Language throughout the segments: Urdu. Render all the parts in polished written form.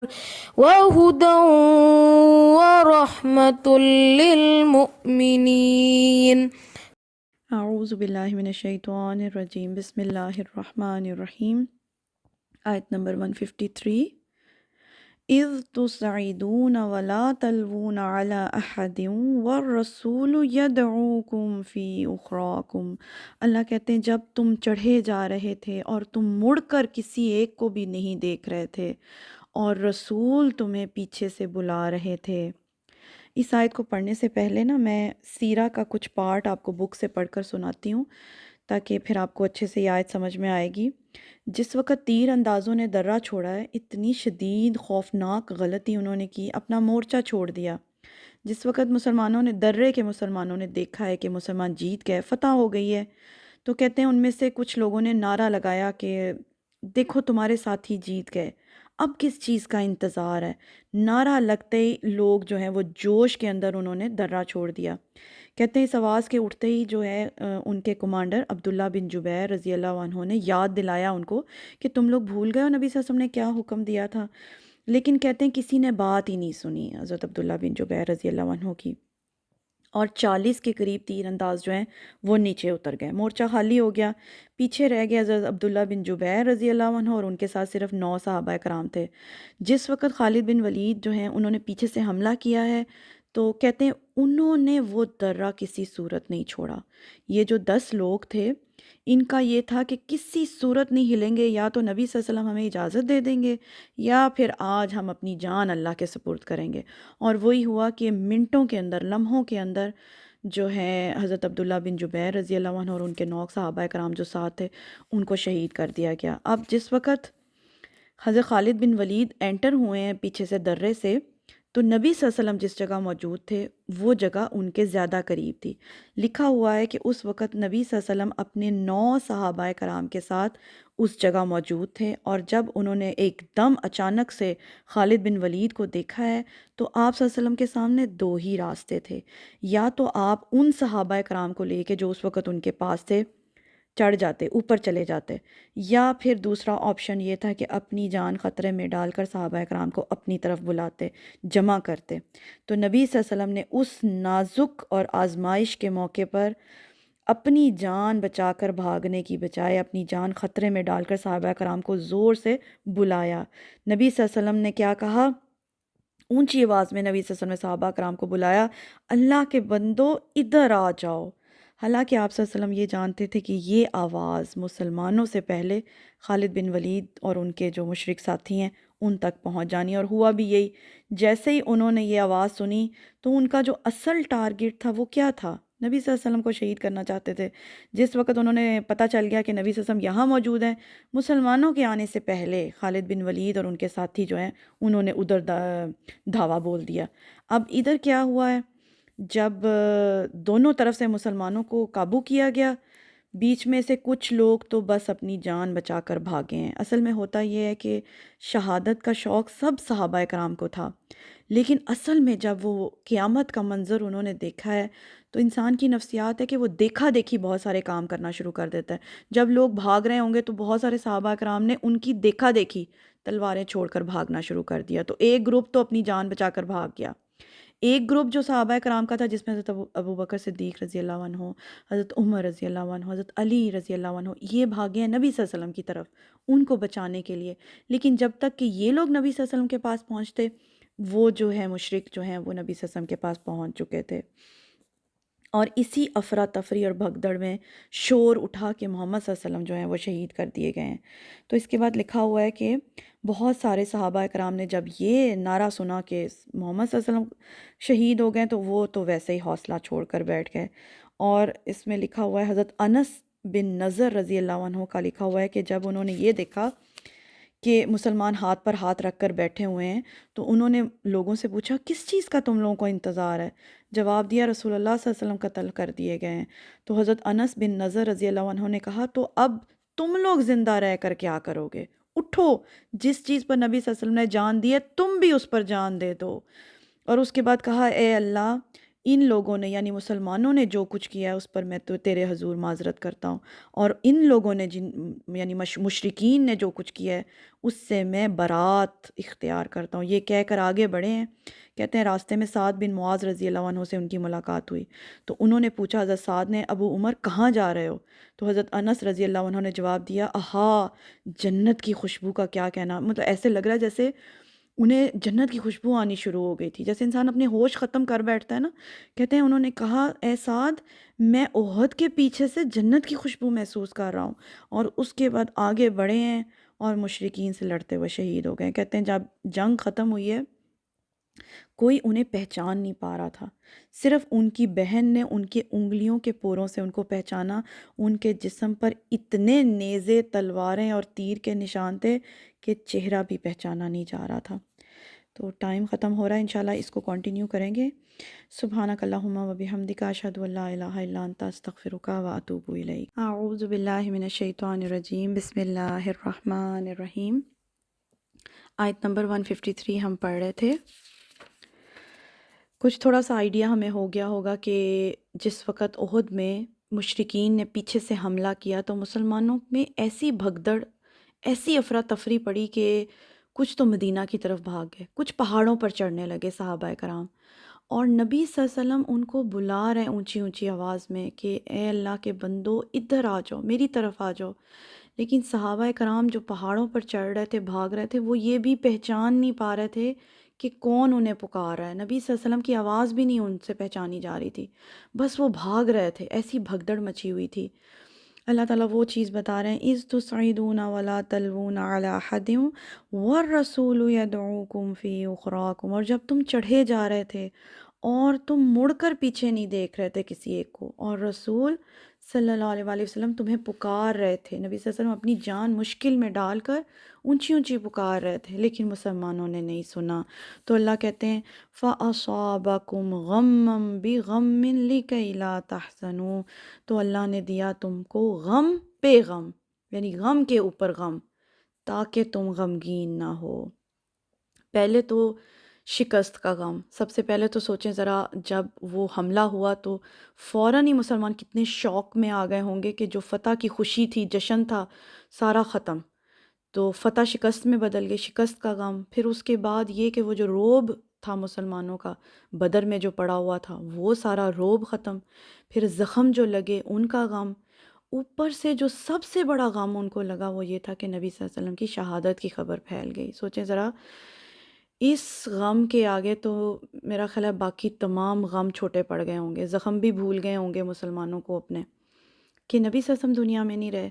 وهدى ورحمة للمؤمنين. اعوذ باللہ من الشیطان الرجیم، بسم اللہ الرحمن الرحیم۔ آیت نمبر 153۔ اذ تسعدون ولا تلوون علی احد والرسول یدعوکم فی اخراکم۔ اللہ کہتے ہیں جب تم چڑھے جا رہے تھے اور تم مڑ کر کسی ایک کو بھی نہیں دیکھ رہے تھے اور رسول تمہیں پیچھے سے بلا رہے تھے۔ اس آیت کو پڑھنے سے پہلے نا میں سیرہ کا کچھ پارٹ آپ کو بک سے پڑھ کر سناتی ہوں تاکہ پھر آپ کو اچھے سے یہ آیت سمجھ میں آئے گی۔ جس وقت تیر اندازوں نے درہ چھوڑا ہے، اتنی شدید خوفناک غلطی انہوں نے کی، اپنا مورچہ چھوڑ دیا۔ جس وقت مسلمانوں نے درے کے مسلمانوں نے دیکھا ہے کہ مسلمان جیت گئے، فتح ہو گئی ہے، تو کہتے ہیں ان میں سے کچھ لوگوں نے نعرہ لگایا کہ دیکھو تمہارے ساتھی جیت گئے، اب کس چیز کا انتظار ہے۔ نعرہ لگتے ہی لوگ جو ہیں وہ جوش کے اندر انہوں نے درہ چھوڑ دیا۔ کہتے ہیں اس آواز کے اٹھتے ہی جو ہے ان کے کمانڈر عبداللہ بن جبیر رضی اللہ عنہ نے یاد دلایا ان کو کہ تم لوگ بھول گئے ہو نبی صلی اللہ علیہ وسلم نے کیا حکم دیا تھا، لیکن کہتے ہیں کسی نے بات ہی نہیں سنی حضرت عبداللہ بن جبیر رضی اللہ عنہ کی، اور 40 کے قریب تیر انداز جو ہیں وہ نیچے اتر گئے، مورچہ خالی ہو گیا، پیچھے رہ گئے حضرت عبداللہ بن جبیر رضی اللہ عنہ اور ان کے ساتھ صرف 9 صحابہ کرام تھے۔ جس وقت خالد بن ولید جو ہیں انہوں نے پیچھے سے حملہ کیا ہے تو کہتے ہیں انہوں نے وہ درہ کسی صورت نہیں چھوڑا۔ یہ جو 10 لوگ تھے ان کا یہ تھا کہ کسی صورت نہیں ہلیں گے، یا تو نبی صلی اللہ علیہ وسلم ہمیں اجازت دے دیں گے یا پھر آج ہم اپنی جان اللہ کے سپرد کریں گے۔ اور وہی ہوا کہ منٹوں کے اندر، لمحوں کے اندر جو ہے حضرت عبداللہ بن جبیر رضی اللہ عنہ اور ان کے 9 صحابہ کرام جو ساتھ تھے ان کو شہید کر دیا گیا۔ اب جس وقت حضرت خالد بن ولید انٹر ہوئے ہیں پیچھے سے درے سے، تو نبی صلی اللہ علیہ وسلم جس جگہ موجود تھے وہ جگہ ان کے زیادہ قریب تھی۔ لکھا ہوا ہے کہ اس وقت نبی صلی اللہ علیہ وسلم اپنے 9 صحابہ کرام کے ساتھ اس جگہ موجود تھے، اور جب انہوں نے ایک دم اچانک سے خالد بن ولید کو دیکھا ہے تو آپ صلی اللہ علیہ وسلم کے سامنے 2 ہی راستے تھے، یا تو آپ ان صحابہ کرام کو لے کے جو اس وقت ان کے پاس تھے چڑھ جاتے، اوپر چلے جاتے، یا پھر دوسرا آپشن یہ تھا کہ اپنی جان خطرے میں ڈال کر صحابہ کرام کو اپنی طرف بلاتے، جمع کرتے۔ تو نبی صلی اللہ علیہ وسلم نے اس نازک اور آزمائش کے موقع پر اپنی جان بچا کر بھاگنے کی بجائے اپنی جان خطرے میں ڈال کر صحابہ کرام کو زور سے بلایا۔ نبی صلی اللہ علیہ وسلم نے کیا کہا؟ اونچی آواز میں نبی صلی اللہ علیہ وسلم نے صحابہ کرام کو بلایا، اللہ کے بندو ادھر آ جاؤ۔ حالانکہ آپ صلی اللہ علیہ وسلم یہ جانتے تھے کہ یہ آواز مسلمانوں سے پہلے خالد بن ولید اور ان کے جو مشرک ساتھی ہیں ان تک پہنچ جانی، اور ہوا بھی یہی۔ جیسے ہی انہوں نے یہ آواز سنی تو ان کا جو اصل ٹارگٹ تھا وہ کیا تھا؟ نبی صلی اللہ علیہ وسلم کو شہید کرنا چاہتے تھے۔ جس وقت انہوں نے پتہ چل گیا کہ نبی صلی اللہ علیہ وسلم یہاں موجود ہیں، مسلمانوں کے آنے سے پہلے خالد بن ولید اور ان کے ساتھی جو ہیں انہوں نے ادھر دھاوا بول دیا۔ اب ادھر کیا ہوا ہے؟ جب دونوں طرف سے مسلمانوں کو قابو کیا گیا، بیچ میں سے کچھ لوگ تو بس اپنی جان بچا کر بھاگے ہیں۔ اصل میں ہوتا یہ ہے کہ شہادت کا شوق سب صحابہ کرام کو تھا، لیکن اصل میں جب وہ قیامت کا منظر انہوں نے دیکھا ہے تو انسان کی نفسیات ہے کہ وہ دیکھا دیکھی بہت سارے کام کرنا شروع کر دیتا ہے۔ جب لوگ بھاگ رہے ہوں گے تو بہت سارے صحابہ کرام نے ان کی دیکھا دیکھی تلواریں چھوڑ کر بھاگنا شروع کر دیا، تو ایک گروپ تو اپنی جان بچا کر بھاگ گیا۔ ایک گروپ جو صحابہ کرام کا تھا جس میں حضرت ابو بکر صدیق رضی اللہ عنہ، حضرت عمر رضی اللہ عنہ، حضرت علی رضی اللہ عنہ، یہ بھاگے ہیں نبی صلی اللہ علیہ وسلم کی طرف ان کو بچانے کے لیے۔ لیکن جب تک کہ یہ لوگ نبی صلی اللہ علیہ وسلم کے پاس پہنچتے، وہ جو ہے مشرک جو ہیں وہ نبی صلی اللہ علیہ وسلم کے پاس پہنچ چکے تھے، اور اسی افراتفری اور بھگدڑ میں شور اٹھا کہ محمد صلی اللہ علیہ وسلم جو ہیں وہ شہید کر دیے گئے ہیں۔ تو اس کے بعد لکھا ہوا ہے کہ بہت سارے صحابہ کرام نے جب یہ نعرہ سنا کہ محمد صلی اللہ علیہ وسلم شہید ہو گئے تو وہ تو ویسے ہی حوصلہ چھوڑ کر بیٹھ گئے۔ اور اس میں لکھا ہوا ہے حضرت انس بن نضر رضی اللہ عنہ کا لکھا ہوا ہے کہ جب انہوں نے یہ دیکھا کہ مسلمان ہاتھ پر ہاتھ رکھ کر بیٹھے ہوئے ہیں تو انہوں نے لوگوں سے پوچھا کس چیز کا تم لوگوں کو انتظار ہے؟ جواب دیا رسول اللہ صلی اللہ علیہ وسلم قتل کر دیے گئے ہیں۔ تو حضرت انس بن نضر رضی اللہ عنہ نے کہا تو اب تم لوگ زندہ رہ کر کیا کرو گے؟ اٹھو، جس چیز پر نبی صلی اللہ علیہ وسلم نے جان دی ہے تم بھی اس پر جان دے دو۔ اور اس کے بعد کہا اے اللہ ان لوگوں نے یعنی مسلمانوں نے جو کچھ کیا ہے اس پر میں تو تیرے حضور معذرت کرتا ہوں، اور ان لوگوں نے یعنی مشرکین نے جو کچھ کیا ہے اس سے میں برات اختیار کرتا ہوں۔ یہ کہہ کر آگے بڑھے ہیں، کہتے ہیں راستے میں سعد بن معاذ رضی اللہ عنہ سے ان کی ملاقات ہوئی، تو انہوں نے پوچھا حضرت سعد نے، ابو عمر کہاں جا رہے ہو؟ تو حضرت انس رضی اللہ عنہ نے جواب دیا، آہا جنت کی خوشبو کا کیا کہنا، مطلب ایسے لگ رہا ہے جیسے انہیں جنت کی خوشبو آنی شروع ہو گئی تھی، جیسے انسان اپنے ہوش ختم کر بیٹھتا ہے نا۔ کہتے ہیں انہوں نے کہا، اے سعد میں احد کے پیچھے سے جنت کی خوشبو محسوس کر رہا ہوں، اور اس کے بعد آگے بڑھے ہیں اور مشرکین سے لڑتے ہوئے شہید ہو گئے۔ کہتے ہیں جب جنگ ختم ہوئی ہے کوئی انہیں پہچان نہیں پا رہا تھا، صرف ان کی بہن نے ان کے انگلیوں کے پوروں سے ان کو پہچانا۔ ان کے جسم پر اتنے نیزے، تلواریں اور تیر کے نشان تھے کہ چہرہ بھی پہچانا نہیں جا رہا تھا۔ تو ٹائم ختم ہو رہا ہے، انشاءاللہ اس کو کنٹینیو کریں گے۔ سبحانک اللہم و بحمدک، اشہد ان لا الہ الا انت، استغفرک و اتوب الیک۔ اعوذ باللہ من الشیطان الرجیم، بسم اللہ الرحمن الرحیم۔ آیت نمبر 153 ہم پڑھ رہے تھے۔ کچھ تھوڑا سا آئیڈیا ہمیں ہو گیا ہوگا کہ جس وقت احد میں مشرکین نے پیچھے سے حملہ کیا تو مسلمانوں میں ایسی بھگدڑ، ایسی افراتفری پڑی کہ کچھ تو مدینہ کی طرف بھاگ گئے، کچھ پہاڑوں پر چڑھنے لگے صحابہ کرام، اور نبی صلی اللہ علیہ وسلم ان کو بلا رہے ہیں اونچی اونچی آواز میں کہ اے اللہ کے بندو ادھر آ جاؤ، میری طرف آ جاؤ۔ لیکن صحابہ کرام جو پہاڑوں پر چڑھ رہے تھے، بھاگ رہے تھے، وہ یہ بھی پہچان نہیں پا رہے تھے کہ کون انہیں پکار رہا ہے۔ نبی صلی اللہ علیہ وسلم کی آواز بھی نہیں ان سے پہچانی جا رہی تھی، بس وہ بھاگ رہے تھے، ایسی بھگدڑ مچی ہوئی تھی۔ اللہ تعالیٰ وہ چیز بتا رہے ہیں، اذ تصعدون ولا تلوون علی احد والرسول یدعوکم فی اخراکم، اور جب تم چڑھے جا رہے تھے اور تم مڑ کر پیچھے نہیں دیکھ رہے تھے کسی ایک کو، اور رسول صلی اللہ علیہ وآلہ وسلم تمہیں پکار رہے تھے، نبی صلی اللہ علیہ وسلم اپنی جان مشکل میں ڈال کر اونچی اونچی پکار رہے تھے، لیکن مسلمانوں نے نہیں سنا۔ تو اللہ کہتے ہیں فَأَصَابَكُمْ غَمًّا بِغَمٍّ لِكَيْ لَا تَحْزَنُوا، تو اللہ نے دیا تم کو غم پہ غم، یعنی غم کے اوپر غم، تاکہ تم غمگین نہ ہو۔ پہلے تو شکست کا غم، سب سے پہلے تو سوچیں ذرا، جب وہ حملہ ہوا تو فوراً ہی مسلمان کتنے شوق میں آ گئے ہوں گے کہ جو فتح کی خوشی تھی، جشن تھا، سارا ختم۔ تو فتح شکست میں بدل گئی، شکست کا غم، پھر اس کے بعد یہ کہ وہ جو روب تھا مسلمانوں کا بدر میں جو پڑا ہوا تھا وہ سارا روب ختم، پھر زخم جو لگے ان کا غم، اوپر سے جو سب سے بڑا غم ان کو لگا وہ یہ تھا کہ نبی صلی اللہ علیہ وسلم کی شہادت کی خبر پھیل گئی۔ سوچیں ذرا، اس غم کے آگے تو میرا خیال ہے باقی تمام غم چھوٹے پڑ گئے ہوں گے، زخم بھی بھول گئے ہوں گے مسلمانوں کو اپنے، کہ نبی صلی اللہ علیہ وسلم دنیا میں نہیں رہے۔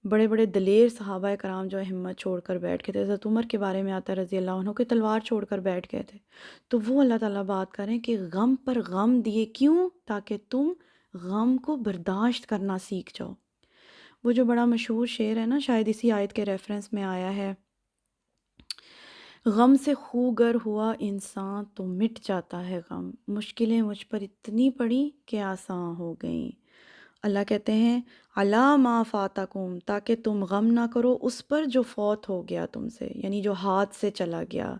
بڑے بڑے دلیر صحابہ کرام جو ہمت چھوڑ کر بیٹھ گئے تھے، حضرت عمر کے بارے میں آتا ہے رضی اللہ عنہ کہ تلوار چھوڑ کر بیٹھ گئے تھے، تو وہ اللہ تعالیٰ بات کریں کہ غم پر غم دیے، کیوں؟ تاکہ تم غم کو برداشت کرنا سیکھ جاؤ۔ وہ جو بڑا مشہور شعر ہے نا، شاید اسی آیت کے ریفرنس میں آیا ہے، غم سے خوگر ہوا انسان تو مٹ جاتا ہے غم، مشکلیں مجھ پر اتنی پڑی کہ آسان ہو گئیں۔ اللہ کہتے ہیں عَلَا مَا فَاتَکُم، تاکہ تم غم نہ کرو اس پر جو فوت ہو گیا تم سے، یعنی جو ہاتھ سے چلا گیا،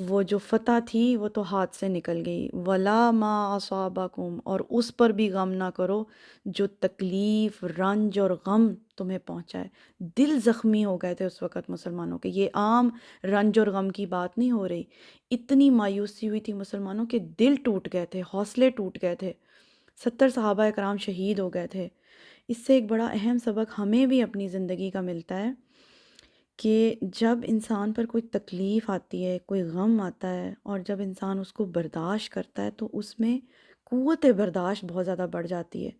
وہ جو فتح تھی وہ تو ہاتھ سے نکل گئی۔ وَلَا مَا أَصَابَکُم، اور اس پر بھی غم نہ کرو جو تکلیف، رنج اور غم تمہیں پہنچائے۔ دل زخمی ہو گئے تھے اس وقت مسلمانوں کے، یہ عام رنج اور غم کی بات نہیں ہو رہی، اتنی مایوسی ہوئی تھی مسلمانوں کے، دل ٹوٹ گئے تھے، حوصلے ٹوٹ گئے تھے، 70 صحابہ کرام شہید ہو گئے تھے۔ اس سے ایک بڑا اہم سبق ہمیں بھی اپنی زندگی کا ملتا ہے کہ جب انسان پر کوئی تکلیف آتی ہے، کوئی غم آتا ہے، اور جب انسان اس کو برداشت کرتا ہے تو اس میں قوت برداشت بہت زیادہ بڑھ جاتی ہے،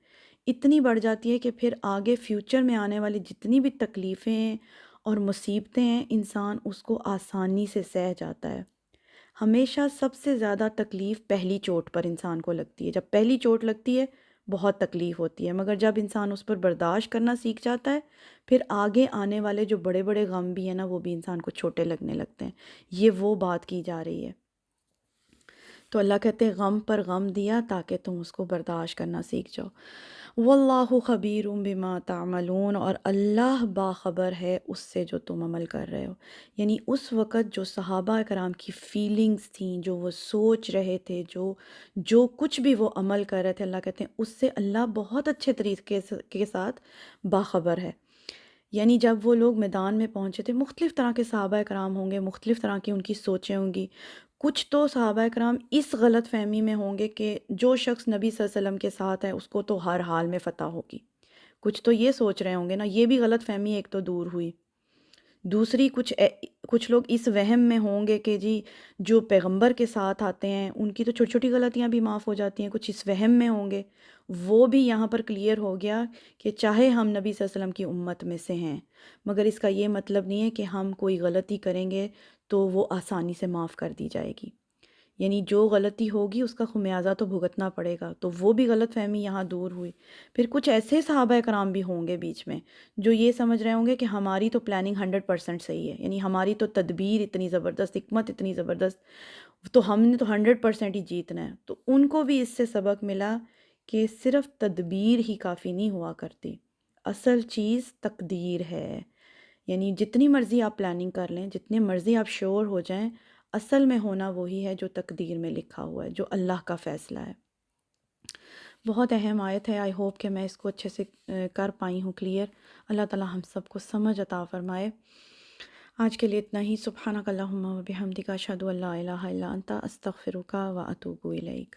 اتنی بڑھ جاتی ہے کہ پھر آگے فیوچر میں آنے والی جتنی بھی تکلیفیں ہیں اور مصیبتیں ہیں، انسان اس کو آسانی سے سہ جاتا ہے۔ ہمیشہ سب سے زیادہ تکلیف پہلی چوٹ پر انسان کو لگتی ہے، جب پہلی چوٹ لگتی ہے بہت تکلیف ہوتی ہے، مگر جب انسان اس پر برداشت کرنا سیکھ جاتا ہے پھر آگے آنے والے جو بڑے بڑے غم بھی ہیں نا وہ بھی انسان کو چھوٹے لگنے لگتے ہیں۔ یہ وہ بات کی جا رہی ہے۔ تو اللہ کہتے ہیں غم پر غم دیا تاکہ تم اس کو برداشت کرنا سیکھ جاؤ۔ واللہ خبیر بما تعملون، اور اللہ باخبر ہے اس سے جو تم عمل کر رہے ہو۔ یعنی اس وقت جو صحابہ کرام کی فیلنگز تھیں، جو وہ سوچ رہے تھے، جو کچھ بھی وہ عمل کر رہے تھے، اللہ کہتے ہیں اس سے اللہ بہت اچھے طریقے کے ساتھ باخبر ہے۔ یعنی جب وہ لوگ میدان میں پہنچے تھے، مختلف طرح کے صحابہ کرام ہوں گے، مختلف طرح کی ان کی سوچیں ہوں گی۔ کچھ تو صحابہ کرام اس غلط فہمی میں ہوں گے کہ جو شخص نبی صلی اللہ علیہ وسلم کے ساتھ ہے اس کو تو ہر حال میں فتح ہوگی، کچھ تو یہ سوچ رہے ہوں گے نا، یہ بھی غلط فہمی ایک تو دور ہوئی۔ دوسری کچھ لوگ اس وہم میں ہوں گے کہ جی جو پیغمبر کے ساتھ آتے ہیں ان کی تو چھوٹی چھوٹی غلطیاں بھی معاف ہو جاتی ہیں، کچھ اس وہم میں ہوں گے۔ وہ بھی یہاں پر کلیئر ہو گیا کہ چاہے ہم نبی صلی اللہ علیہ وسلم کی امت میں سے ہیں، مگر اس کا یہ مطلب نہیں ہے کہ ہم کوئی غلطی کریں گے تو وہ آسانی سے معاف کر دی جائے گی، یعنی جو غلطی ہوگی اس کا خمیازہ تو بھگتنا پڑے گا۔ تو وہ بھی غلط فہمی یہاں دور ہوئی۔ پھر کچھ ایسے صحابہ کرام بھی ہوں گے بیچ میں جو یہ سمجھ رہے ہوں گے کہ ہماری تو پلاننگ 100% صحیح ہے، یعنی ہماری تو تدبیر اتنی زبردست، حکمت اتنی زبردست، تو ہم نے تو 100% ہی جیتنا ہے۔ تو ان کو بھی اس سے سبق ملا کہ صرف تدبیر ہی کافی نہیں ہوا کرتی، اصل چیز تقدیر ہے۔ یعنی جتنی مرضی آپ پلاننگ کر لیں، جتنے مرضی آپ شور ہو جائیں، اصل میں ہونا وہی ہے جو تقدیر میں لکھا ہوا ہے، جو اللہ کا فیصلہ ہے۔ بہت اہم آیت ہے، آئی ہوپ کہ میں اس کو اچھے سے کر پائی ہوں کلیئر۔ اللہ تعالی ہم سب کو سمجھ عطا فرمائے۔ آج کے لیے اتنا ہی۔ سبحانک اللہم و بحمدک، اشہد ان لا الہ الا انت، استغفرک و اتوب الیک۔